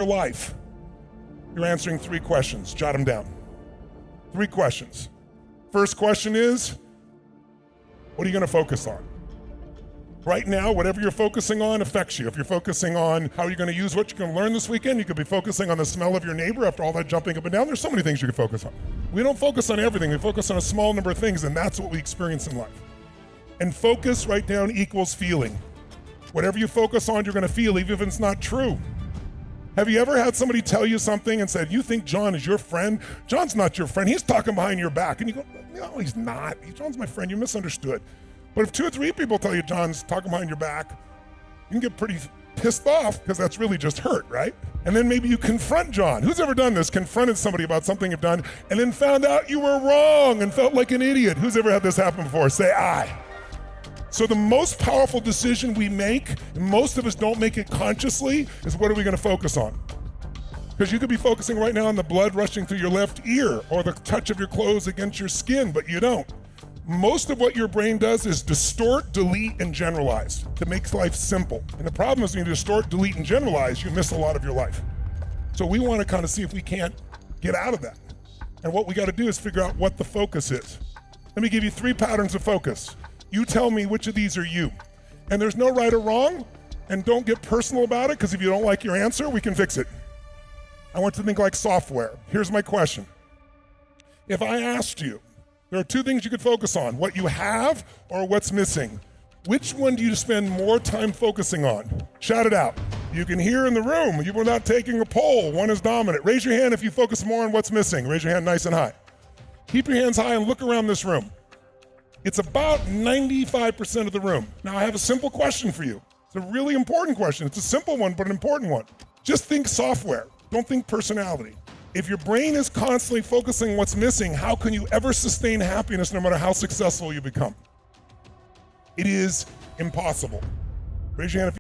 your life, you're answering 3 questions. Jot them down. 3 questions. First question is, what are you going to focus on? Right now, whatever you're focusing on affects you. If you're focusing on how you're going to use what you're going to learn this weekend, you could be focusing on the smell of your neighbor after all that jumping up and down. There's so many things you can focus on. We don't focus on everything. We focus on a small number of things, and that's what we experience in life. And focus, write down, equals feeling. Whatever you focus on, you're going to feel, even if it's not true. Have you ever had somebody tell you something and said, you think John is your friend? John's not your friend. He's talking behind your back. And you go, no, he's not. John's my friend. You misunderstood. But if 2 or 3 people tell you John's talking behind your back, you can get pretty pissed off because that's really just hurt, right? And then maybe you confront John. Who's ever done this? Confronted somebody about something you've done and then found out you were wrong and felt like an idiot. Who's ever had this happen before? Say aye. So the most powerful decision we make, and most of us don't make it consciously, is what are we going to focus on? Because you could be focusing right now on the blood rushing through your left ear or the touch of your clothes against your skin, but you don't. Most of what your brain does is distort, delete, and generalize to make life simple. And the problem is when you distort, delete, and generalize, you miss a lot of your life. So we want to kind of see if we can't get out of that. And what we got to do is figure out what the focus is. Let me give you 3 patterns of focus. You tell me which of these are you. And there's no right or wrong, and don't get personal about it, because if you don't like your answer, we can fix it. I want you to think like software. Here's my question. If I asked you, there are 2 things you could focus on, what you have or what's missing. Which one do you spend more time focusing on? Shout it out. You can hear in the room, you were not taking a poll, one is dominant. Raise your hand if you focus more on what's missing. Raise your hand nice and high. Keep your hands high and look around this room. It's about 95% of the room. Now I have a simple question for you. It's a really important question. It's a simple one, but an important one. Just think software. Don't think personality. If your brain is constantly focusing on what's missing, how can you ever sustain happiness no matter how successful you become? It is impossible. Raise your hand if